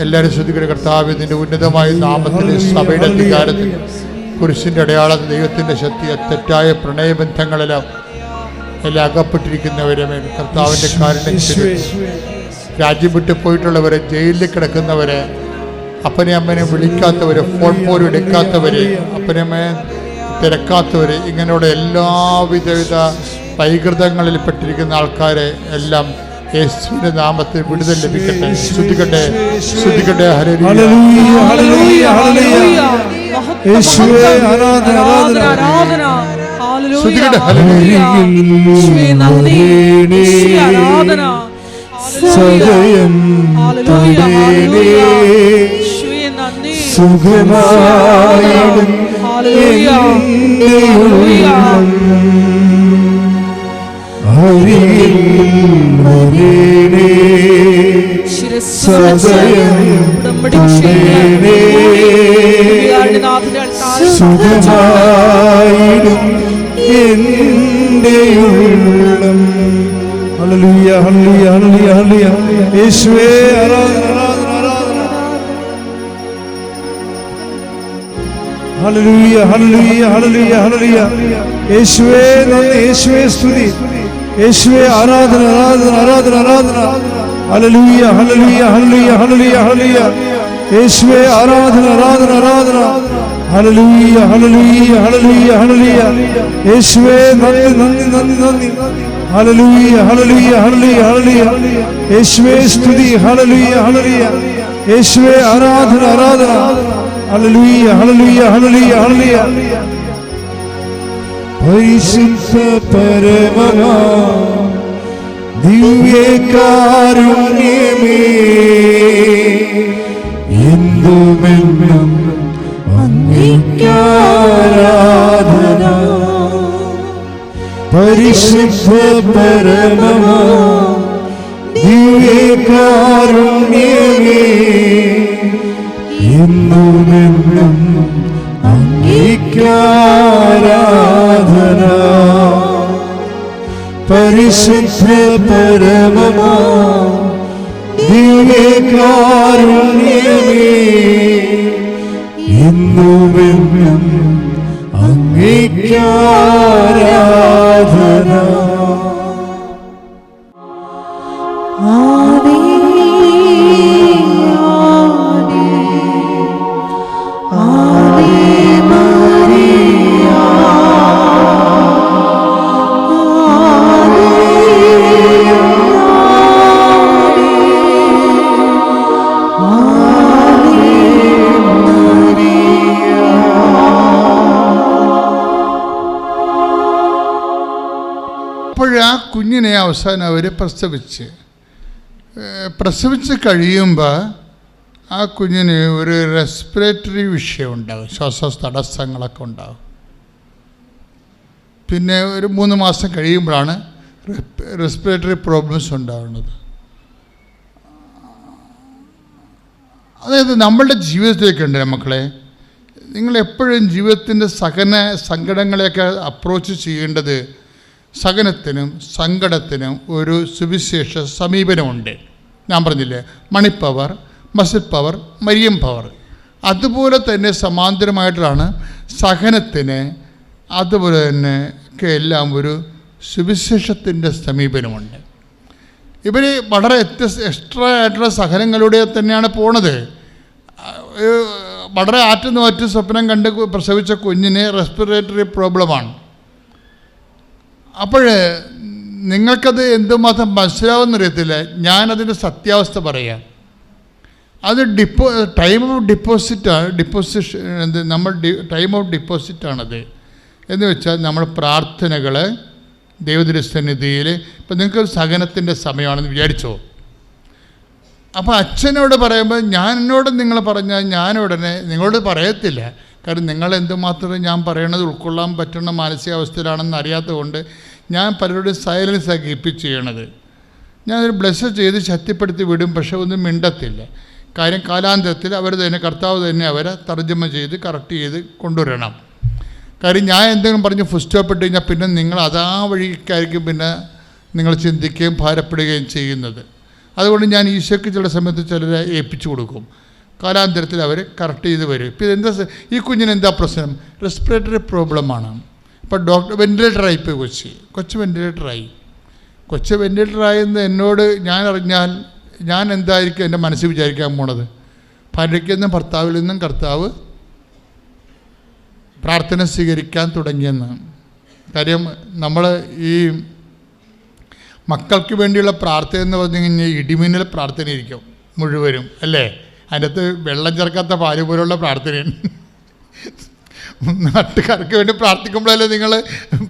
എല്ലാവരും ശ്രദ്ധിക്കുന്ന കർത്താവ്, നിന്റെ ഉന്നതമായ നാമത്തിൽ സഭയുടെ അധികാരത്തിൽ കുരിശിൻ്റെ അടയാളം ദൈവത്തിൻ്റെ ശക്തി തെറ്റായ പ്രണയബന്ധങ്ങളെല്ലാം എല്ലാം അകപ്പെട്ടിരിക്കുന്നവരെ മേൽ കർത്താവിൻ്റെ കാരുണ്യം, രാജ്യം വിട്ടു പോയിട്ടുള്ളവരെ, ജയിലിൽ കിടക്കുന്നവരെ, അപ്പനെ അമ്മനെ വിളിക്കാത്തവരെ, ഫോൺ പോലും എടുക്കാത്തവരെ, അപ്പനമ്മയെ തിരക്കാത്തവരെ, ഇങ്ങനെയുള്ള എല്ലാവിധ വൈകൃതങ്ങളിൽ പെട്ടിരിക്കുന്ന ആൾക്കാരെ എല്ലാം യേശുവിന്റെ നാമത്തിൽ വിടുതൽ ലഭിക്കട്ടെ. ശ്രദ്ധിക്കട്ടെ, ശ്രദ്ധിക്കട്ടെ. Hallelujah, hallelujah, hallelujah. യേശുവേ ആരാധന, ആരാധന, ആരാധന. Hallelujah, hallelujah. യേശുവേ നന്ദി, യേശുവേ ആരാധന. സദയം തന്നേ യേശുവേ നന്ദി. സുഖമായിടും ഹല്ലേലൂയ, ഹല്ലേലൂയ. ഹരിയിൽ വരേണേ സദയം തന്നേ സുഖമായിടും എൻ്റെ ഉള്ളം. Hallelujah, hallelujah, hallelujah, hallelujah. യേശുവേ ആരാധന, ആരാധന, ആരാധന. Hallelujah, hallelujah, hallelujah, hallelujah. യേശുവേ നന്ദി, യേശുവേ സ്തുതി, യേശുവേ ആരാധന, ആരാധന, ആരാധന, ആരാധന. Hallelujah, hallelujah, hallelujah, hallelujah, hallelujah. യേശുവേ ആരാധന, ആരാധന, ആരാധന. Hallelujah, hallelujah, hallelujah, hallelujah. യേശുവേ നന്ദി, നന്ദി, നന്ദി, നന്ദി. Hallelujah, hallelujah, hallelujah, hallelujah. യേശുവേ സ്തുതി, ഹല്ലേലൂയ, ഹല്ലേലൂയ. യേശുവേ ആരാധന, ആരാധന. Hallelujah, hallelujah, hallelujah, hallelujah. പരിശുദ്ധ പരമമാ ദിവ്യകാരുണ്യമേ, എന്തുമെന്നും അങ്ങേക്കാരാധന. പരിശുദ്ധ പരമമാ ദിവ്യകാരുണ്യമേ, എന്നുമെന്നും അങ്ങേക്കാരാധന. പരിശുദ്ധ പരമമാ ദിവ്യകാരുണ്യമേ, എന്നുമെന്നും അങ്ങേക്കാരാധന. അപ്പോഴാ കുഞ്ഞിനെ അവസാനം അവർ പ്രസവിച്ച് കഴിയുമ്പോൾ ആ കുഞ്ഞിന് ഒരു റെസ്പിറേറ്ററി വിഷയം ഉണ്ടാകും, ശ്വാസ തടസ്സങ്ങളൊക്കെ ഉണ്ടാകും. പിന്നെ ഒരു 3 മാസം കഴിയുമ്പോഴാണ് റെസ്പിറേറ്ററി പ്രോബ്ലംസ് ഉണ്ടാകുന്നത്. അതായത് നമ്മളുടെ ജീവിതത്തിലേക്കുണ്ട് മക്കളെ, നിങ്ങളെപ്പോഴും ജീവിതത്തിൻ്റെ സങ്കടങ്ങളെയൊക്കെ അപ്രോച്ച് ചെയ്യേണ്ടത് സഹനത്തിനും സങ്കടത്തിനും ഒരു സുവിശേഷ സമീപനമുണ്ട്. ഞാൻ പറഞ്ഞില്ലേ, money power, muscle power, Mariam power. അതുപോലെ തന്നെ സമാന്തരമായിട്ടാണ് സഹനത്തിന്, അതുപോലെ തന്നെ ഒക്കെ എല്ലാം ഒരു സുവിശേഷത്തിൻ്റെ സമീപനമുണ്ട്. ഇവർ വളരെ എക്സ്ട്രാ ആയിട്ടുള്ള സഹനങ്ങളിലൂടെ തന്നെയാണ് പോണത്. വളരെ ആറ്റുനോറ്റ് സ്വപ്നം കണ്ട് പ്രസവിച്ച കുഞ്ഞിന് റെസ്പിറേറ്ററി പ്രോബ്ലമാണ്. അപ്പോൾ നിങ്ങൾക്കത് എന്തുമാത്രം മനസ്സിലാവുമെന്നറിയത്തില്ല. ഞാനതിൻ്റെ സത്യാവസ്ഥ പറയാം. അത് ടൈം ഓഫ് ഡിപ്പോസിറ്റ് നമ്മൾ ടൈം ഓഫ് ഡിപ്പോസിറ്റാണത്. എന്ന് വെച്ചാൽ നമ്മൾ പ്രാർത്ഥനകൾ ദൈവസന്നിധിയിൽ, ഇപ്പം നിങ്ങൾക്ക് സഹനത്തിൻ്റെ സമയമാണെന്ന് വിചാരിച്ചോ. അപ്പോൾ അച്ഛനോട് പറയുമ്പോൾ എന്നോട് നിങ്ങൾ പറഞ്ഞാൽ ഞാനുടനെ നിങ്ങളോട് പറയത്തില്ല. കാരണം നിങ്ങൾ എന്തുമാത്രം ഞാൻ പറയണത് ഉൾക്കൊള്ളാൻ പറ്റുന്ന മാനസികാവസ്ഥയിലാണെന്ന് അറിയാത്തതുകൊണ്ട് ഞാൻ പലരോടും സൈലൻസ് കീപ്പിച്ച് ചെയ്യണത്. ഞാനൊരു ബ്ലെസ് ചെയ്ത് ശക്തിപ്പെടുത്തി വിടും, പക്ഷെ ഒന്നും മിണ്ടത്തില്ല. കാര്യം കാലാന്തരത്തിൽ അവർ തന്നെ, കർത്താവ് തന്നെ അവരെ തർജ്ജമ ചെയ്ത് കറക്റ്റ് ചെയ്ത് കൊണ്ടുവരണം. കാര്യം ഞാൻ എന്തെങ്കിലും പറഞ്ഞ് ഫുൾ സ്റ്റോപ്പ് ഇട്ട് കഴിഞ്ഞാൽ പിന്നെ നിങ്ങൾ അതാ വഴിക്കായിരിക്കും പിന്നെ നിങ്ങൾ ചിന്തിക്കുകയും ഭാരപ്പെടുകയും ചെയ്യുന്നത്. അതുകൊണ്ട് ഞാൻ ഈശോയ്ക്ക് ചില സമയത്ത് ചിലരെ ഏൽപ്പിച്ചു കൊടുക്കും. കാലാന്തരത്തിൽ അവർ കറക്റ്റ് ചെയ്ത് വരും. ഇപ്പോൾ എന്താ ഈ കുഞ്ഞിന് എന്താ പ്രശ്നം? റെസ്പിറേറ്ററി പ്രോബ്ലമാണ്. ഇപ്പോൾ ഡോക്ടർ വെൻറ്റിലേറ്ററായി ഇപ്പോൾ കൊച്ച് വെൻറ്റിലേറ്ററായി. കൊച്ച് വെൻറ്റിലേറ്ററായെന്ന് എന്നോട് ഞാൻ അറിഞ്ഞാൽ ഞാൻ എന്തായിരിക്കും എൻ്റെ മനസ്സിൽ വിചാരിക്കാൻ പോണത്? ഭാര്യയ്ക്ക് നിന്നും ഭർത്താവിൽ നിന്നും കർത്താവ് പ്രാർത്ഥന സ്വീകരിക്കാൻ തുടങ്ങിയെന്ന്. കാര്യം നമ്മൾ ഈ മക്കൾക്ക് വേണ്ടിയുള്ള പ്രാർത്ഥന എന്ന് പറഞ്ഞു കഴിഞ്ഞാൽ ഇടിമിന്നൽ പ്രാർത്ഥനയായിരിക്കും മുഴുവനും, അല്ലേ? അതിൻ്റെ അകത്ത് വെള്ളം ചേർക്കാത്ത പാല് പോലുള്ള പ്രാർത്ഥനയാണ്. നാട്ടുകാർക്ക് വേണ്ടി പ്രാർത്ഥിക്കുമ്പോഴല്ലേ നിങ്ങൾ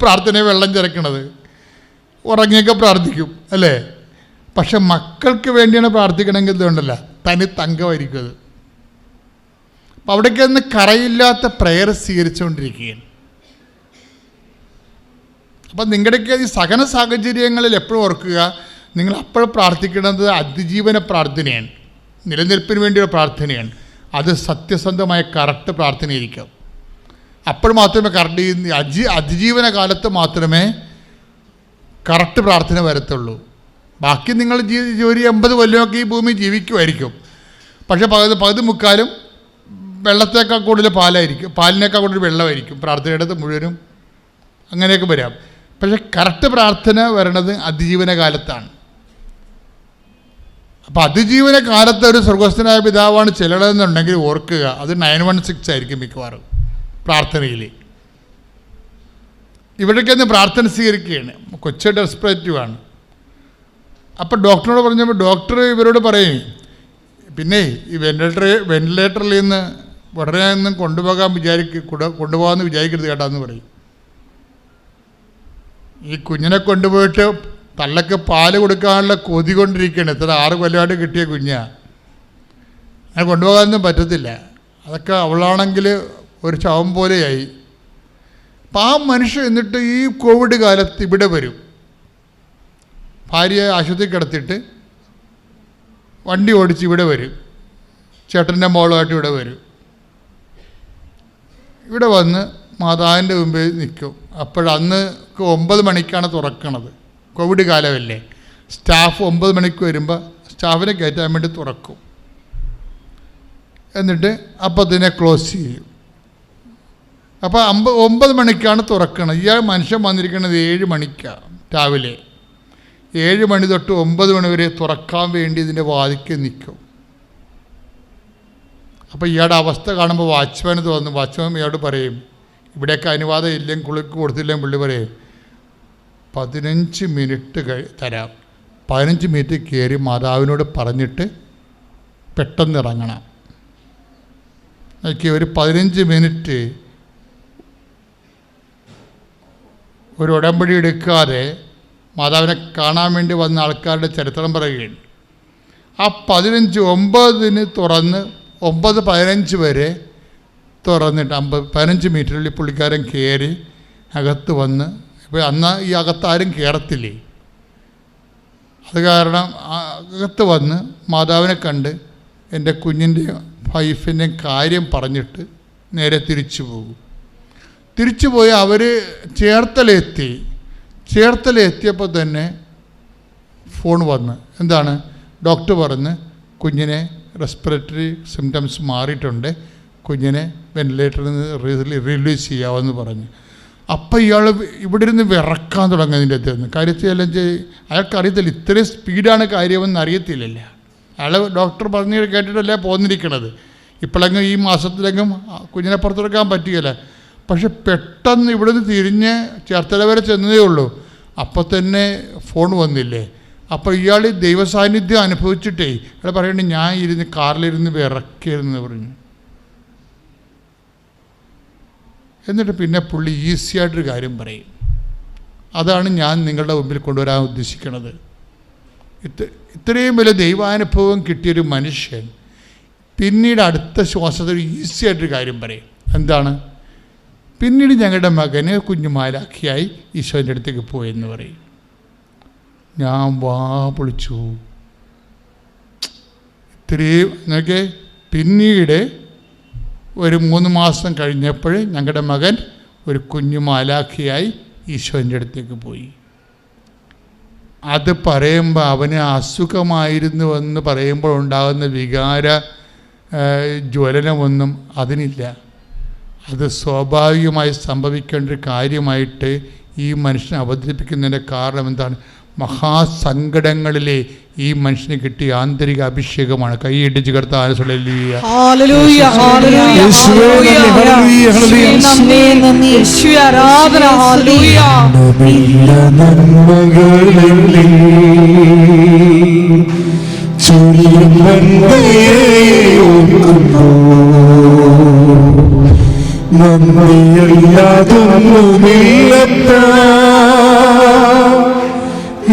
പ്രാർത്ഥനയെ വെള്ളം ചേർക്കണത്? ഉറങ്ങിയൊക്കെ പ്രാർത്ഥിക്കും, അല്ലേ? പക്ഷെ മക്കൾക്ക് വേണ്ടിയാണ് പ്രാർത്ഥിക്കണമെങ്കിൽ ഇതുകൊണ്ടല്ല, തനി തങ്കമായിരിക്കും അത്. അപ്പം അവിടേക്ക് ഒന്ന് കറയില്ലാത്ത പ്രയർ സ്വീകരിച്ചുകൊണ്ടിരിക്കുകയാണ്. അപ്പം നിങ്ങളുടെയൊക്കെ ഈ സഹന സാഹചര്യങ്ങളിൽ എപ്പോഴും ഓർക്കുക, നിങ്ങൾ അപ്പോൾ പ്രാർത്ഥിക്കുന്നത് അതിജീവന പ്രാർത്ഥനയാണ്, നിലനിൽപ്പിന് വേണ്ടിയുള്ള പ്രാർത്ഥനയാണ്. അത് സത്യസന്ധമായ കറക്റ്റ് പ്രാർത്ഥനയായിരിക്കും. അപ്പോൾ മാത്രമേ കറക്റ്റ് അതിജീവന കാലത്ത് മാത്രമേ കറക്റ്റ് പ്രാർത്ഥന വരത്തുള്ളൂ. ബാക്കി നിങ്ങൾ ഒരു 80 കൊല്ലമൊക്കെ ഈ ഭൂമി ജീവിക്കുമായിരിക്കും. പക്ഷേ പകുതി മുക്കാലും വെള്ളത്തേക്കാൾ കൂടുതൽ പാലായിരിക്കും, പാലിനേക്കാൾ കൂടുതൽ വെള്ളമായിരിക്കും പ്രാർത്ഥനയുടെ മുഴുവനും. അങ്ങനെയൊക്കെ വരാം. പക്ഷേ കറക്റ്റ് പ്രാർത്ഥന വരണത് അതിജീവന കാലത്താണ്. അപ്പോൾ അതിജീവന കാലത്ത് ഒരു സ്വർഗസ്ഥനായ പിതാവാണ് ചെല്ലണമെന്നുണ്ടെങ്കിൽ ഓർക്കുക, അത് 916 ആയിരിക്കും മിക്കവാറും പ്രാർത്ഥനയിൽ. ഇവിടേക്കൊന്ന് പ്രാർത്ഥന സ്വീകരിക്കുകയാണ്. കൊച്ചു ഡെസ്പറേറ്റീവാണ്. അപ്പോൾ ഡോക്ടറിനോട് പറഞ്ഞപ്പോൾ ഡോക്ടർ ഇവരോട് പറയും, പിന്നെ ഈ വെന്റിലേറ്ററിൽ നിന്ന് ഉടനെ ഒന്നും കൊണ്ടുപോകാമെന്ന് വിചാരിക്കരുത് കേട്ടാന്ന് പറയും. ഈ കുഞ്ഞിനെ കൊണ്ടുപോയിട്ട് തള്ളക്ക് പാല് കൊടുക്കാനുള്ള കൊതി കൊണ്ടിരിക്കുകയാണ്. എത്ര 6 കൊല്ലമായിട്ട് കിട്ടിയ കുഞ്ഞാണ്. അങ്ങനെ കൊണ്ടുപോകാനൊന്നും പറ്റത്തില്ല. അതൊക്കെ അവളാണെങ്കിൽ ഒരു ശവം പോലെയായി. അപ്പം ആ മനുഷ്യൻ എന്നിട്ട് ഈ കോവിഡ് കാലത്ത് ഇവിടെ വരും. ഭാര്യയെ ആശുപത്രി കിടത്തിയിട്ട് വണ്ടി ഓടിച്ച് ഇവിടെ വരും. ചേട്ടൻ്റെ മോളുമായിട്ട് ഇവിടെ വരും. ഇവിടെ വന്ന് മാതാവിൻ്റെ മുമ്പിൽ നിൽക്കും. അപ്പോഴന്ന് 9 മണിക്കാണ് തുറക്കണത്. കോവിഡ് കാലമല്ലേ. സ്റ്റാഫ് 9 മണിക്ക് വരുമ്പോൾ സ്റ്റാഫിനെ കയറ്റാൻ വേണ്ടി തുറക്കും. എന്നിട്ട് അപ്പോൾ അതിനെ ക്ലോസ് ചെയ്യും. അപ്പോൾ 9 മണിക്കാണ് തുറക്കണത്. ഇയാൾ മനുഷ്യൻ വന്നിരിക്കുന്നത് 7 മണിക്കാണ് രാവിലെ. 7 മണി തൊട്ട് 9 മണി വരെ തുറക്കാൻ വേണ്ടി ഇതിൻ്റെ വാതിൽക്ക് നിൽക്കും. അപ്പോൾ ഇയാളുടെ അവസ്ഥ കാണുമ്പോൾ വാച്ച്മാന് തോന്നും. വാച്ച്മാൻ ഇയാളോട് പറയും, ഇവിടെയൊക്കെ അനുവാദം ഇല്ലെങ്കിൽ കുളിക്ക് കൊടുത്തില്ലെങ്കിൽ പുള്ളി പറയും 15 മിനിറ്റ് തരാം. 15 മിനിറ്റ് കയറി മാതാവിനോട് പറഞ്ഞിട്ട് പെട്ടെന്ന് ഇറങ്ങണം. നോക്കി, ഒരു 15 മിനിറ്റ് ഒരു ഉടമ്പടി എടുക്കാതെ മാതാവിനെ കാണാൻ വേണ്ടി വന്ന ആൾക്കാരുടെ ചരിത്രം പറയുകയാണ്. ആ 9 തുറന്ന് 9:15 വരെ തുറന്നിട്ട് 15 മിനിറ്റിനുള്ളിൽ പുള്ളിക്കാരൻ കയറി അകത്ത് വന്ന്. ഇപ്പോൾ അന്ന് ഈ അകത്താരും കയറത്തില്ലേ. അത് കാരണം അകത്ത് വന്ന് മാതാവിനെ കണ്ട് എൻ്റെ കുഞ്ഞിൻ്റെ വൈഫിൻ്റെ കാര്യം പറഞ്ഞിട്ട് നേരെ തിരിച്ചു പോകും. തിരിച്ചു പോയി അവർ ചേർത്തലെത്തിയപ്പോൾ തന്നെ ഫോൺ വന്ന്, എന്താണ്, ഡോക്ടർ പറഞ്ഞ് കുഞ്ഞിനെ റെസ്പിറേറ്ററി സിംറ്റംസ് മാറിയിട്ടുണ്ട്, കുഞ്ഞിനെ വെന്റിലേറ്ററിൽ നിന്ന് റിലീസ് ചെയ്യാമെന്ന് പറഞ്ഞു. അപ്പം ഇയാൾ ഇവിടെ ഇരുന്ന് വിറക്കാൻ തുടങ്ങുന്നതിൻ്റെ അടുത്ത് കാര്യത്തിലെല്ലാം അയാൾക്കറിയത്തില്ല ഇത്രയും സ്പീഡാണ് കാര്യമെന്ന് അറിയത്തില്ലല്ല. അയാൾ ഡോക്ടർ പറഞ്ഞ് കേട്ടിട്ടല്ലേ പോന്നിരിക്കണത്. ഇപ്പോഴെങ്കിലും ഈ മാസത്തിലെങ്കിലും കുഞ്ഞിനെ പുറത്തെടുക്കാൻ പറ്റുകയില്ല. പക്ഷെ പെട്ടെന്ന് ഇവിടുന്ന് തിരിഞ്ഞ് ചേർത്തല വരെ ചെന്നതേ ഉള്ളൂ. അപ്പോൾ തന്നെ ഫോൺ വന്നില്ലേ. അപ്പോൾ ഇയാൾ ദൈവസാന്നിധ്യം അനുഭവിച്ചിട്ടേ ഇയാൾ പറയണേ, ഞാൻ കാറിലിരുന്ന് വിറക്കിയിരുന്നു പറഞ്ഞു. എന്നിട്ട് പിന്നെ പുള്ളി ഈസിയായിട്ടൊരു കാര്യം പറയും. അതാണ് ഞാൻ നിങ്ങളുടെ മുമ്പിൽ കൊണ്ടുവരാൻ ഉദ്ദേശിക്കുന്നത്. ഇത്രയും വലിയ ദൈവാനുഭവം കിട്ടിയൊരു മനുഷ്യൻ പിന്നീട് അടുത്ത ശ്വാസത്തിൽ ഈസിയായിട്ടൊരു കാര്യം പറയും. എന്താണ്? പിന്നീട് ഞങ്ങളുടെ മകന് കുഞ്ഞുമാലാഖിയായി ഈശോൻ്റെ അടുത്തേക്ക് പോയെന്ന് പറയും. ഞാൻ വാ പൊളിച്ചു. ഇത്രയും എന്നൊക്കെ. പിന്നീട് ഒരു 3 മാസം കഴിഞ്ഞപ്പോൾ ഞങ്ങളുടെ മകൻ ഒരു കുഞ്ഞുമാലാഖിയായി ഈശോൻ്റെ അടുത്തേക്ക് പോയി. അത് പറയുമ്പോൾ അവന് അസുഖമായിരുന്നുവെന്ന് പറയുമ്പോൾ ഉണ്ടാകുന്ന വികാര ജ്വലനമൊന്നും അതിനില്ല. അത് സ്വാഭാവികമായി സംഭവിക്കേണ്ട ഒരു കാര്യമായിട്ട് ഈ മനുഷ്യനെ അവതരിപ്പിക്കുന്നതിൻ്റെ കാരണം എന്താണ്? മഹാസങ്കടങ്ങളിലെ ഈ മനുഷ്യന് കിട്ടിയ ആന്തരിക അഭിഷേകമാണ്. കൈയിടിച്ച് കർത്താവേ ഹല്ലേലൂയ. ഹല്ലേലൂയ ഹല്ലേലൂയ യേശുവേ ആരാധന. ഹല്ലേലൂയ.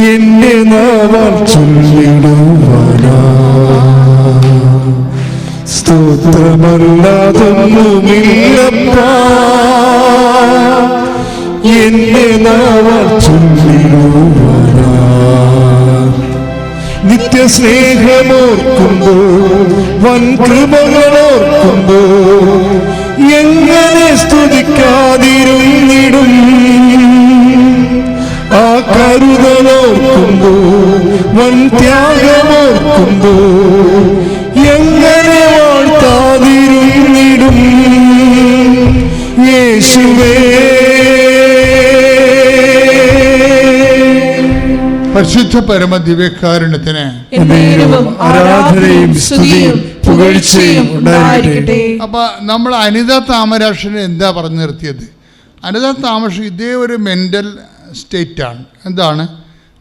എന്റെ നാവാൽ ചൊല്ലിടുവാനാ സ്തോത്രമല്ലാതൊന്നുമില്ലപ്പാ. എന്റെ നാവാൽ ചൊല്ലിടുവാനാ നിത്യസ്നേഹമോർക്കുമ്പോ വൻ കൃപകളോർക്കുമ്പോ എങ്ങനെ സ്തുതിക്കാതിരുന്നിടും. ആ കരുതലോർക്കുമ്പോ വൻ ത്യാഗമോർക്കുമ്പോ എങ്ങനെ വാഴ്ത്താതിരുന്നിടും. യേശുവേ പരിശുദ്ധ പരമ ദിവ്യകാരുണ്യത്തിന് ആരാധനയും സ്തുതിയും പുകഴ്ചയും ഉണ്ടായിരിക്കട്ടെ. അപ്പൊ നമ്മൾ അനിത താമരാക്ഷനെ എന്താ പറഞ്ഞു നിർത്തിയത്? അനിത താമരാക്ഷൻ ഇതേ ഒരു മെൻ്റൽ സ്റ്റേറ്റാണ്. എന്താണ്?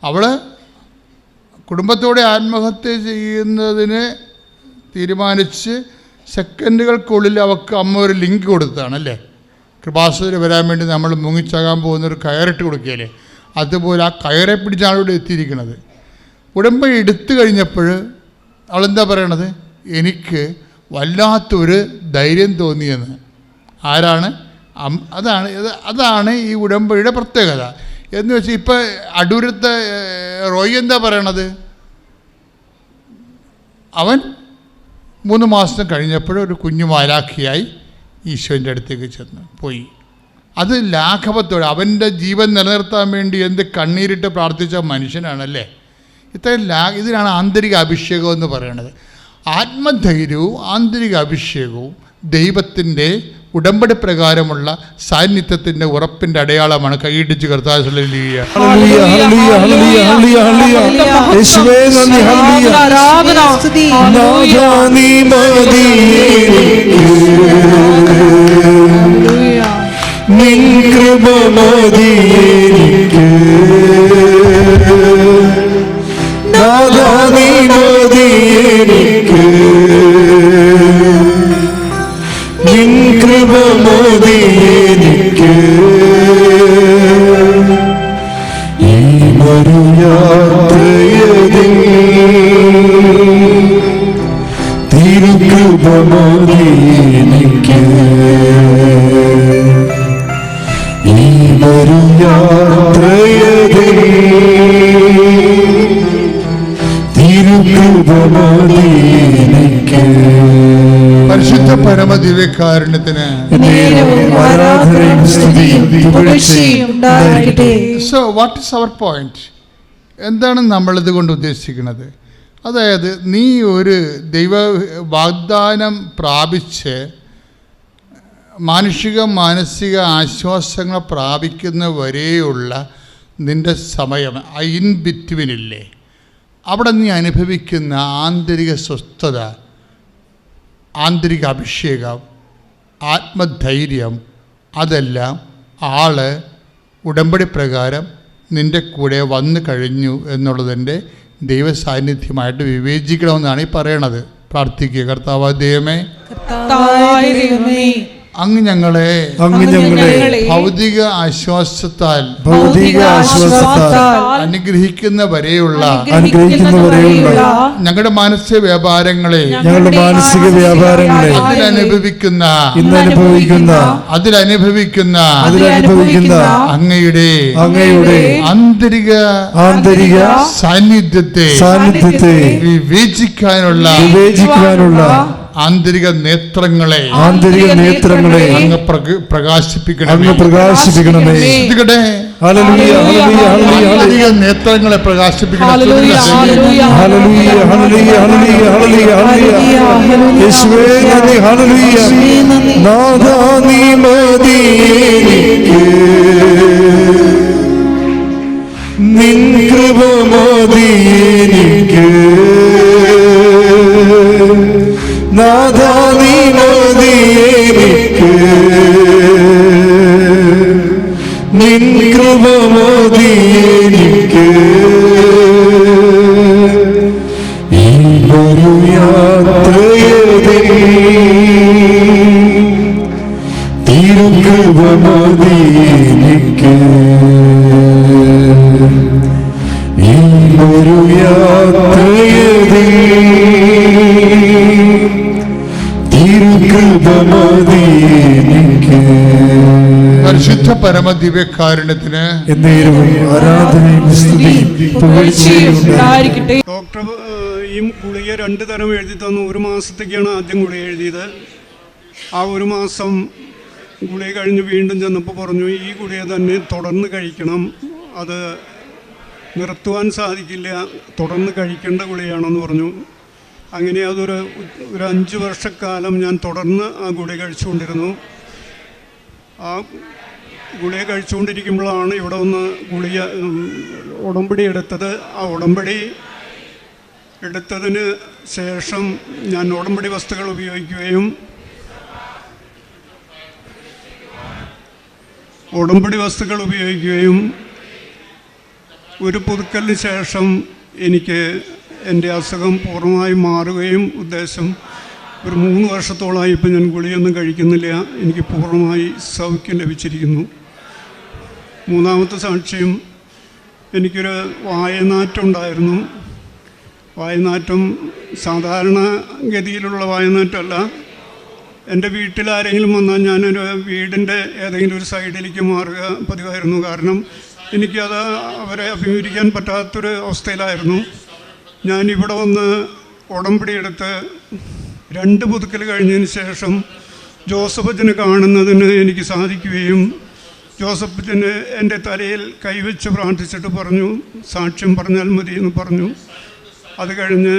അവൾ കുടുംബത്തോടെ ആത്മഹത്യ ചെയ്യുന്നതിന് തീരുമാനിച്ച് സെക്കൻഡുകൾക്കുള്ളിൽ അവൾക്ക് അമ്മ ഒരു ലിങ്ക് കൊടുത്തതാണ് അല്ലേ? കൃപാസനത്തിൽ വരാൻ വേണ്ടി നമ്മൾ മുങ്ങിച്ചാകാൻ പോകുന്നൊരു കയറിട്ട് കൊടുക്കുകയല്ലേ? അതുപോലെ ആ കയറെ പിടിച്ചാണ് ഇവിടെ എത്തിയിരിക്കുന്നത്. ഉടമ്പടി എടുത്തു കഴിഞ്ഞപ്പോൾ അവളെന്താ പറയണത്? എനിക്ക് വല്ലാത്തൊരു ധൈര്യം തോന്നിയെന്ന്. ആരാണ്? അതാണ് ഈ ഉടമ്പടിയുടെ പ്രത്യേകത. എന്ന് വെച്ചാൽ ഇപ്പോൾ അടൂരത്തെ റോയി എന്താ പറയണത്? അവൻ 3 മാസം കഴിഞ്ഞപ്പോൾ ഒരു കുഞ്ഞു മാലാഖിയായി ഈശോൻ്റെ അടുത്തേക്ക് ചെന്ന് പോയി. അത് ലാഘവത്തോടെ അവൻ്റെ ജീവൻ നിലനിർത്താൻ വേണ്ടി എന്ത് കണ്ണീരിട്ട് പ്രാർത്ഥിച്ച മനുഷ്യനാണല്ലേ. ഇത്രയും ഇതിനാണ് ആന്തരിക അഭിഷേകം എന്ന് പറയുന്നത്. ആത്മധൈര്യവും ആന്തരിക അഭിഷേകവും ദൈവത്തിൻ്റെ ഉടമ്പടി പ്രകാരമുള്ള സാന്നിധ്യത്തിൻ്റെ ഉറപ്പിൻ്റെ അടയാളമാണ്. കൈയിടിച്ച് കർത്താവേ ഹല്ലേലൂയ. നിൻ കൃപ മതി എനിക്ക് നാഥാ, നീ മതി എനിക്ക്. നിൻ കൃപ മതി എനിക്ക്. ഈ മരുയാത്രയതിൽ തിരുകൃപ മതി എനിക്ക്. പരിശുദ്ധ പരമ ദിവ്യകാരുണ്യത്തിന്. So what is our point? എന്താണ് നമ്മളിത് കൊണ്ട് ഉദ്ദേശിക്കുന്നത്? അതായത് നീ ഒരു ദൈവ വാഗ്ദാനം പ്രാപിച്ച് മാനസിക ആശ്വാസങ്ങൾ പ്രാപിക്കുന്ന വരെയുള്ള നിൻ്റെ സമയം, ഇൻ ബിറ്റ്വീനില്ലേ, അവിടെ നീ അനുഭവിക്കുന്ന ആന്തരിക സ്വസ്ഥത, ആന്തരിക അഭിഷേകം, ആത്മധൈര്യം, അതെല്ലാം ആള് ഉടമ്പടി പ്രകാരം നിൻ്റെ കൂടെ വന്നു കഴിഞ്ഞു എന്നുള്ളതിൻ്റെ ദൈവസാന്നിധ്യമായിട്ട് വിവേചിക്കണമെന്നാണ് ഈ പറയണത്. പ്രാർത്ഥിക്കുക. കർത്താവായ ദൈവമേ, അങ്ങ് ഞങ്ങളെ ഭൗതിക ആശ്വാസത്താൽ അനുഗ്രഹിക്കുന്ന വരെയുള്ള ഞങ്ങളുടെ മാനസിക വ്യാപാരങ്ങളെ അതിലനുഭവിക്കുന്ന അങ്ങയുടെ ആന്തരിക സാന്നിധ്യത്തെ വിവേചിക്കാനുള്ള ആന്തരിക നേത്രങ്ങളെ അങ്ങ് പ്രകാശിപ്പിക്കണമേ. ഹല്ലേലൂയ ഹല്ലേലൂയ ഹല്ലേലൂയ അധിക നേത്രങ്ങളെ പ്രകാശിപ്പിക്കണം. Hallelujah hallelujah hallelujah hallelujah hallelujah hallelujah യേശുവേ നന്ദി ഹല്ലേലൂയ നാഥാ നീ മതി എനിക്ക് നിൻ കൃപ മതി എനിക്ക് നാഥാ നീ മതി എനിക്ക് നിൻ കൃപ മതി എനിക്ക് ഈ ഒരു യാത്രയതേ തിരുകൃപ മതി എനിക്ക് ഈ ഒരു യാത്രയതേ തിരുകൃപ മതി എനിക്ക്. പരിശുദ്ധ പരമദിവ്യകാരുണ്യത്തിന് ആരാധനയും സ്തുതിയും പുകഴ്ചയും ഉണ്ടായിരിക്കട്ടെ. ഡോക്ടർ ഈ ഗുളിക 2 തരം എഴുതി തന്നു. 1 മാസത്തേക്കാണ് ആദ്യം ഗുളിക എഴുതിയത്. ആ 1 മാസം ഗുളിക കഴിഞ്ഞ് വീണ്ടും ചെന്നപ്പോൾ പറഞ്ഞു ഈ ഗുളിക തന്നെ തുടർന്ന് കഴിക്കണം, അത് നിർത്തുവാൻ സാധിക്കില്ല, തുടർന്ന് കഴിക്കേണ്ട ഗുളികയാണെന്ന് പറഞ്ഞു. അങ്ങനെ അതൊരു 5 വർഷക്കാലം ഞാൻ തുടർന്ന് ആ ഗുളിക കഴിച്ചുകൊണ്ടിരുന്നു. ആ ഗുളിക കഴിച്ചുകൊണ്ടിരിക്കുമ്പോഴാണ് ഇവിടെ ഒന്ന് ഉടമ്പടി എടുത്തത്. ആ ഉടമ്പടി എടുത്തതിന് ശേഷം ഞാൻ ഉടമ്പടി വസ്തുക്കൾ ഉപയോഗിക്കുകയും ഒരു പുതുക്കലിന് ശേഷം എനിക്ക് എൻ്റെ അസുഖം പൂർണ്ണമായും മാറുകയും ഉദ്ദേശം ഒരു 3 വർഷത്തോളമായി ഇപ്പം ഞാൻ ഗുളിയൊന്നും കഴിക്കുന്നില്ല, എനിക്ക് പൂർണ്ണമായി സൗഖ്യം ലഭിച്ചിരിക്കുന്നു. 3-ാമത്തെ സാക്ഷ്യം, എനിക്കൊരു വായനാറ്റം ഉണ്ടായിരുന്നു. വായനാറ്റം സാധാരണ ഗതിയിലുള്ള വായനാറ്റമല്ല. എൻ്റെ വീട്ടിലാരെങ്കിലും വന്നാൽ ഞാനൊരു വീടിൻ്റെ ഏതെങ്കിലും ഒരു സൈഡിലേക്ക് മാറുക പതിവായിരുന്നു. കാരണം എനിക്കത് അവരെ അഭിമുഖീകരിക്കാൻ പറ്റാത്തൊരു അവസ്ഥയിലായിരുന്നു. ഞാനിവിടെ വന്ന് ഉടമ്പടി എടുത്ത് 2 പുതുക്കൽ കഴിഞ്ഞതിന് ശേഷം ജോസഫച്ചനെ കാണുന്നതിന് എനിക്ക് സാധിക്കുകയും ജോസഫച്ചന് എൻ്റെ തലയിൽ കൈവച്ച് പ്രാർത്ഥിച്ചിട്ട് പറഞ്ഞു സാക്ഷ്യം പറഞ്ഞാൽ മതി എന്ന് പറഞ്ഞു. അത് കഴിഞ്ഞ്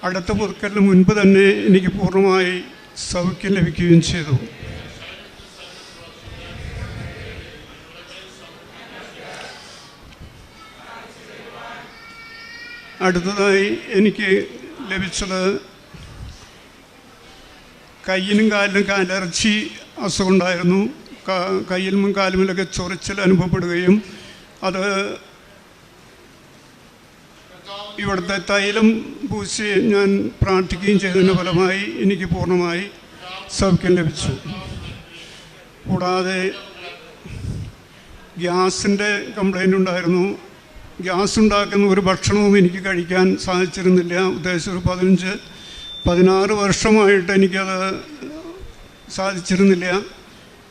അടുത്ത പുതുക്കലിന് മുൻപ് തന്നെ എനിക്ക് പൂർണ്ണമായി സൗഖ്യം ലഭിക്കുകയും ചെയ്തു. അടുത്തതായി എനിക്ക് ലഭിച്ചത് കയ്യിനും കാലിനും അലർജി അസുഖമുണ്ടായിരുന്നു. കയ്യിലും കാലുമിലൊക്കെ ചൊറിച്ചിൽ അനുഭവപ്പെടുകയും അത് ഇവിടുത്തെ തൈലം പൂശി ഞാൻ പ്രാർത്ഥിക്കുകയും ചെയ്തതിൻ്റെ ഫലമായി എനിക്ക് പൂർണ്ണമായി സൗഖ്യം ലഭിച്ചു. കൂടാതെ ഗ്യാസിൻ്റെ കംപ്ലൈൻ്റ് ഉണ്ടായിരുന്നു. ഗ്യാസ് ഉണ്ടാക്കുന്ന ഒരു ഭക്ഷണവും എനിക്ക് കഴിക്കാൻ സാധിച്ചിരുന്നില്ല. ഉദ്ദേശം ഒരു 15-16 വർഷമായിട്ട് എനിക്കത് സാധിച്ചിരുന്നില്ല.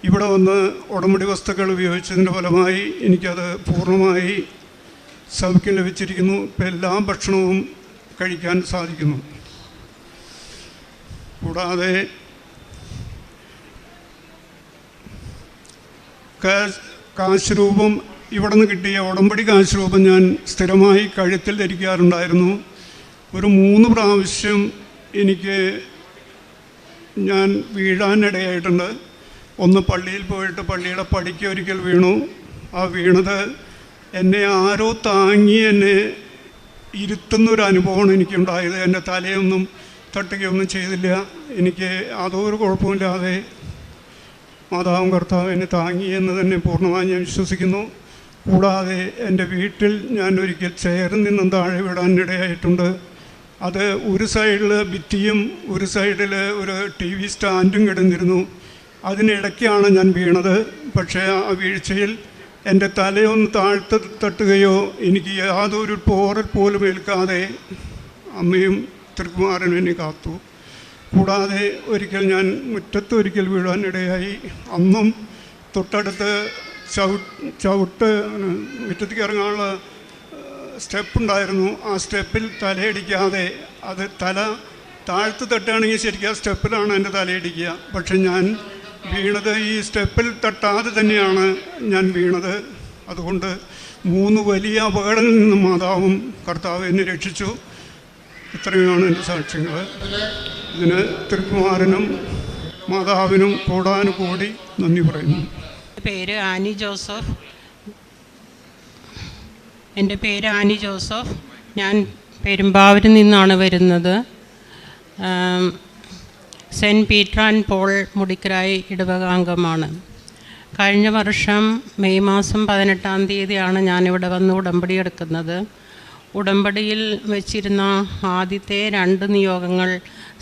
ഇവിടെ വന്ന് ഉടമ്പടി വസ്തുക്കൾ ഉപയോഗിച്ചതിൻ്റെ ഫലമായി എനിക്കത് പൂർണ്ണമായി സൗഖ്യം ലഭിച്ചിരിക്കുന്നു. ഇപ്പം എല്ലാ ഭക്ഷണവും കഴിക്കാൻ സാധിക്കുന്നു. കൂടാതെ കാശ് രൂപം ഇവിടെ നിന്ന് കിട്ടിയ ഉടമ്പടി കാശ് രൂപം ഞാൻ സ്ഥിരമായി കഴുത്തിൽ ധരിക്കാറുണ്ടായിരുന്നു. ഒരു 3 പ്രാവശ്യം ഞാൻ വീഴാനിടയായിട്ടുണ്ട്. ഒന്ന് പള്ളിയിൽ പോയിട്ട് പള്ളിയുടെ പടിക്ക് ഒരിക്കൽ വീണു. ആ വീണത് എന്നെ ആരോ താങ്ങി എന്നെ ഇരുത്തുന്നൊരു അനുഭവമാണ് എനിക്കുണ്ടായത്. എൻ്റെ തലയൊന്നും തട്ടുകയൊന്നും ചെയ്തില്ല. എനിക്ക് യാതൊരു കുഴപ്പമില്ലാതെ മാതാവും കർത്താവ് എന്നെ താങ്ങി എന്ന് തന്നെ പൂർണ്ണമായി ഞാൻ വിശ്വസിക്കുന്നു. കൂടാതെ എൻ്റെ വീട്ടിൽ ഞാൻ ഒരിക്കൽ ചെയറിൽ നിന്നും താഴെ വിടാനിടയായിട്ടുണ്ട്. അത് ഒരു സൈഡിൽ ഭിത്തിയും ഒരു സൈഡിൽ ഒരു TV സ്റ്റാൻഡും കിടന്നിരുന്നു. അതിനിടയ്ക്കാണ് ഞാൻ വീണത്. പക്ഷേ ആ വീഴ്ചയിൽ എൻ്റെ തലയൊന്ന് താഴ്ത്ത് തട്ടുകയോ എനിക്ക് യാതൊരു പോറൽ പോലും ഏൽക്കാതെ അമ്മയും തിരുക്കുമാരനും എന്നെ കാത്തു. കൂടാതെ ഒരിക്കൽ ഞാൻ മുറ്റത്തൊരിക്കൽ വീഴാനിടയായി. അന്നും തൊട്ടടുത്ത് ചവിട്ട് മുറ്റത്തേക്ക് ഇറങ്ങാനുള്ള സ്റ്റെപ്പുണ്ടായിരുന്നു. ആ സ്റ്റെപ്പിൽ തലയിടിക്കാതെ, അത് തല താഴ്ത്ത് തട്ടുകയാണെങ്കിൽ ശരിക്കും ആ സ്റ്റെപ്പിലാണ് എൻ്റെ തലയിടിക്കുക. പക്ഷെ ഞാൻ വീണത് ഈ സ്റ്റെപ്പിൽ തട്ടാതെ തന്നെയാണ് ഞാൻ വീണത്. അതുകൊണ്ട് 3 വലിയ അപകടങ്ങളിൽ നിന്നും മാതാവും കർത്താവ് എന്നെ രക്ഷിച്ചു. ഇത്രയുമാണ് എൻ്റെ സാക്ഷ്യങ്ങൾ. ഇതിന് തിരുക്കുമാരനും മാതാവിനും കൂടാനുകൂടി നന്ദി പറയുന്നു. പേര് ആനി ജോസഫ്. എൻ്റെ പേര് ആനി ജോസഫ്. ഞാൻ പെരുമ്പാവൂരിൽ നിന്നാണ് വരുന്നത്. സെൻറ്റ് പീറ്റർ ആൻഡ് പോൾ മുടിക്കരായി ഇടവകാംഗമാണ്. കഴിഞ്ഞ വർഷം മെയ് മാസം 18-ാം തീയതിയാണ് ഞാനിവിടെ വന്ന് ഉടമ്പടി എടുക്കുന്നത്. ഉടമ്പടിയിൽ വെച്ചിരുന്ന ആദ്യത്തെ 2 നിയോഗങ്ങൾ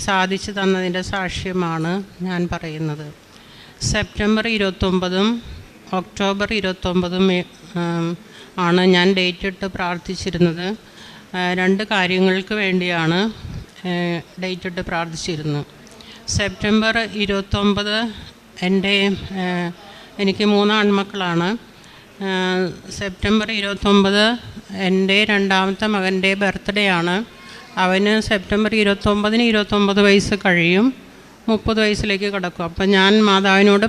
സാധിച്ചു തന്നതിൻ്റെ സാക്ഷ്യമാണ് ഞാൻ പറയുന്നത്. സെപ്റ്റംബർ 29 ഒക്ടോബർ 29 ആണ് ഞാൻ ഡേറ്റ് ഇട്ട് പ്രാർത്ഥിച്ചിരുന്നത്. 2 കാര്യങ്ങൾക്ക് വേണ്ടിയാണ് ഡേറ്റ് ഇട്ട് പ്രാർത്ഥിച്ചിരുന്നത്. സെപ്റ്റംബർ 29 എനിക്ക് 3 ആൺമക്കളാണ്. സെപ്റ്റംബർ 29 എൻ്റെ 2ാമത്തെ മകൻ്റെ ബർത്ത്ഡേ ആണ്. അവന് സെപ്റ്റംബർ 29-ന് 29 വയസ്സ് കഴിയും, 30 വയസ്സിലേക്ക് കിടക്കും. അപ്പം ഞാൻ മാതാവിനോട്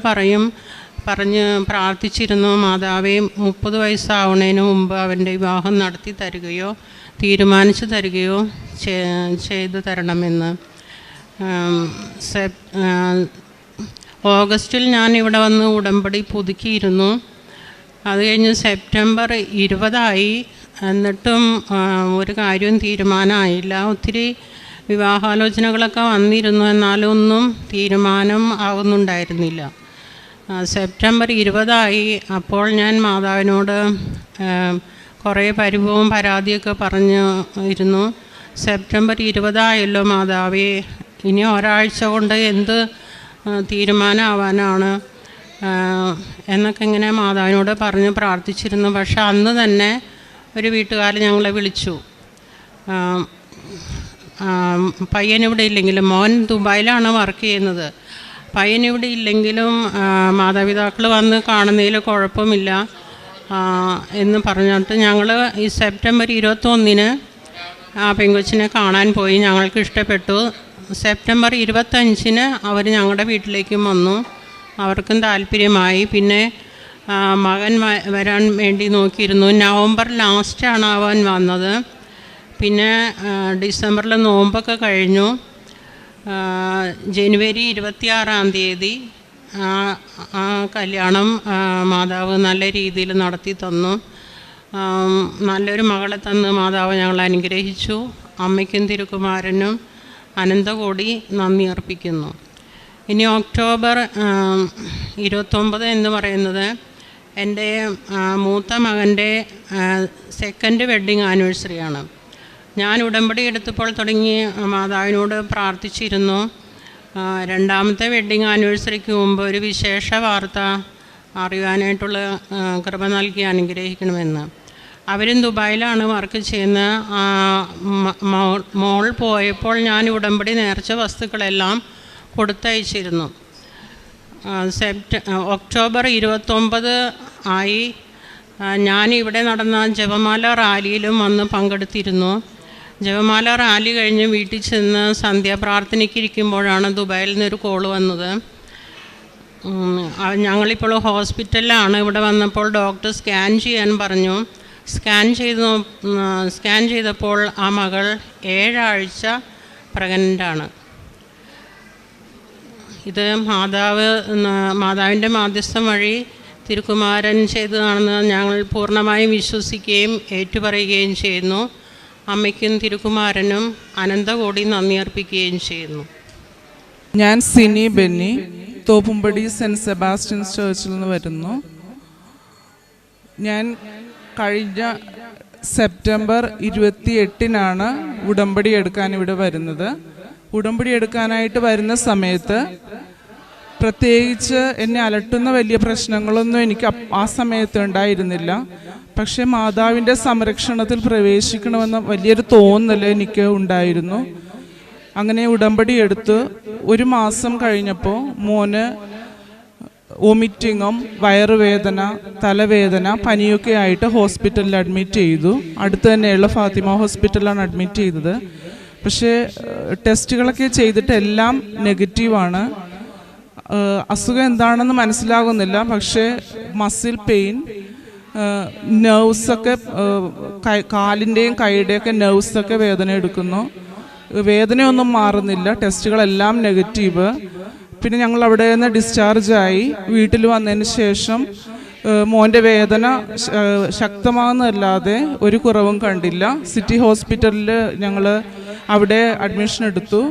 പറഞ്ഞ് പ്രാർത്ഥിച്ചിരുന്നു, മാതാവേ 30 വയസ്സാവുന്നതിന് മുമ്പ് അവൻ്റെ വിവാഹം നടത്തി തരികയോ തീരുമാനിച്ചു തരികയോ ചെയ്തു തരണമെന്ന്. ഓഗസ്റ്റിൽ ഞാൻ ഇവിടെ വന്ന് ഉടമ്പടി പുതുക്കിയിരുന്നു. അത് കഴിഞ്ഞ് സെപ്റ്റംബർ 20 എന്നിട്ടും ഒരു കാര്യവും തീരുമാനമായില്ല. ഒത്തിരി വിവാഹാലോചനകളൊക്കെ വന്നിരുന്നു, എന്നാലും ഒന്നും തീരുമാനം ആവുന്നുണ്ടായിരുന്നില്ല. സെപ്റ്റംബർ 20 അപ്പോൾ ഞാൻ മാതാവിനോട് കുറേ പരിഭവവും പരാതിയൊക്കെ ഇരുന്നു. സെപ്റ്റംബർ 20 മാതാവേ, ഇനി ഒരാഴ്ച കൊണ്ട് എന്ത് തീരുമാനമാവാനാണ് എന്നൊക്കെ ഇങ്ങനെ മാതാവിനോട് പറഞ്ഞ് പ്രാർത്ഥിച്ചിരുന്നു. പക്ഷെ അന്ന് തന്നെ ഒരു വീട്ടുകാർ ഞങ്ങളെ വിളിച്ചു. പയ്യനിവിടെ ഇല്ലെങ്കിലും, മോൻ ദുബായിലാണ് വർക്ക് ചെയ്യുന്നത്, പയ്യനിവിടെ ഇല്ലെങ്കിലും മാതാപിതാക്കൾ വന്ന് കാണുന്നതിൽ കുഴപ്പമില്ല എന്ന് പറഞ്ഞിട്ട് ഞങ്ങൾ ഈ സെപ്റ്റംബർ 21-ന് ആ പെങ്കൊച്ചിനെ കാണാൻ പോയി. ഞങ്ങൾക്ക് ഇഷ്ടപ്പെട്ടു. സെപ്റ്റംബർ 25-ന് അവർ ഞങ്ങളുടെ വീട്ടിലേക്കും വന്നു, അവർക്കും താല്പര്യമായി. പിന്നെ മകൻ വരാൻ വേണ്ടി നോക്കിയിരുന്നു. നവംബർ ലാസ്റ്റാണ് അവൻ വന്നത്. പിന്നെ ഡിസംബറിൽ നോമ്പൊക്കെ കഴിഞ്ഞു. ജനുവരി 26-ാം തീയതി ആ കല്യാണം മാതാവ് നല്ല രീതിയിൽ നടത്തി തന്നു. നല്ലൊരു മകളെ തന്ന് മാതാവ് ഞങ്ങളെ അനുഗ്രഹിച്ചു. അമ്മയ്ക്കും തിരുക്കുമാരനും അനന്തകോടി നന്ദി അർപ്പിക്കുന്നു. ഇനി ഒക്ടോബർ 29 എന്ന് പറയുന്നത് എൻ്റെ മൂത്ത മകൻ്റെ 2nd വെഡ്ഡിങ് ആനിവേഴ്സറിയാണ്. ഞാൻ ഉടമ്പടി എടുത്തപ്പോൾ തുടങ്ങി മാതാവിനോട് പ്രാർത്ഥിച്ചിരുന്നു, 2ാമത്തെ വെഡ്ഡിങ് ആനിവേഴ്സറിക്ക് മുമ്പ് ഒരു വിശേഷ വാർത്ത അറിയാനായിട്ടുള്ള കൃപ നൽകി അനുഗ്രഹിക്കണമെന്ന്. അവരും ദുബായിലാണ് വർക്ക് ചെയ്യുന്നത്. മോൾ പോയപ്പോൾ ഞാൻ ഉടമ്പടി നേർച്ച വസ്തുക്കളെല്ലാം കൊടുത്തയച്ചിരുന്നു. ഒക്ടോബർ 29 ആയി ഞാനിവിടെ നടന്ന ജപമാല റാലിയിലും വന്ന് പങ്കെടുത്തിരുന്നു. ജപമാല റാലി കഴിഞ്ഞ് വീട്ടിൽ ചെന്ന് സന്ധ്യാപ്രാർത്ഥനയ്ക്ക് ഇരിക്കുമ്പോഴാണ് ദുബായിൽ നിന്നൊരു കോൾ വന്നത്. ഞങ്ങളിപ്പോൾ ഹോസ്പിറ്റലിലാണ്. ഇവിടെ വന്നപ്പോൾ ഡോക്ടർ സ്കാൻ ചെയ്യാൻ പറഞ്ഞു. സ്കാൻ ചെയ്തപ്പോൾ ആ മകൾ 7 ആഴ്ച പ്രഗ്നൻ്റാണ്. ഇത് മാതാവിൻ്റെ മാധ്യസ്ഥം വഴി തിരുക്കുമാരൻ ചെയ്തതാണെന്ന് ഞങ്ങൾ പൂർണ്ണമായും വിശ്വസിക്കുകയും ഏറ്റുപറയുകയും ചെയ്യുന്നു. അമ്മയ്ക്കും തിരുക്കുമാരനും അനന്തകോടി നന്ദി അർപ്പിക്കുകയും ചെയ്യുന്നു. ഞാൻ സിനി ബെന്നി, തോപ്പുംപടി സെൻറ്റ് സെബാസ്റ്റ്യൻസ് ചർച്ചിൽ നിന്ന് വരുന്നു. ഞാൻ കഴിഞ്ഞ സെപ്റ്റംബർ 28-നാണ് ഉടമ്പടി എടുക്കാൻ ഇവിടെ വരുന്നത്. ഉടമ്പടി എടുക്കാനായിട്ട് വരുന്ന സമയത്ത് പ്രത്യേകിച്ച് എന്നെ അലട്ടുന്ന വലിയ പ്രശ്നങ്ങളൊന്നും എനിക്ക് ആ സമയത്ത് ഉണ്ടായിരുന്നില്ല. പക്ഷേ മാതാവിൻ്റെ സംരക്ഷണത്തിൽ പ്രവേശിക്കണമെന്ന വലിയൊരു തോന്നൽ എനിക്ക് ഉണ്ടായിരുന്നു. അങ്ങനെ ഉടമ്പടി എടുത്ത് 1 മാസം കഴിഞ്ഞപ്പോൾ മോന് വോമിറ്റിങ്ങും വയറുവേദന, തലവേദന, പനിയൊക്കെ ആയിട്ട് ഹോസ്പിറ്റലിൽ അഡ്മിറ്റ് ചെയ്തു. അടുത്ത് തന്നെയുള്ള ഫാത്തിമ ഹോസ്പിറ്റലിലാണ് അഡ്മിറ്റ് ചെയ്തത്. പക്ഷേ ടെസ്റ്റുകളൊക്കെ ചെയ്തിട്ട് എല്ലാം നെഗറ്റീവാണ്. അസുഖം എന്താണെന്ന് മനസ്സിലാകുന്നില്ല, പക്ഷേ മസിൽ പെയിൻ, നെർവ്സൊക്കെ കാലിൻ്റെയും കൈയുടെയൊക്കെ നെർവ്സൊക്കെ വേദന എടുക്കുന്നു. വേദനയൊന്നും മാറുന്നില്ല, ടെസ്റ്റുകളെല്ലാം നെഗറ്റീവ്. പിന്നെ ഞങ്ങൾ അവിടെ നിന്ന് ഡിസ്ചാർജായി വീട്ടിൽ വന്നതിന് ശേഷം മോൻ്റെ വേദന ശക്തമാകുന്നതല്ലാതെ ഒരു കുറവും കണ്ടില്ല. സിറ്റി ഹോസ്പിറ്റലിൽ ഞങ്ങൾ അവിടെ അഡ്മിഷൻ എടുത്തു.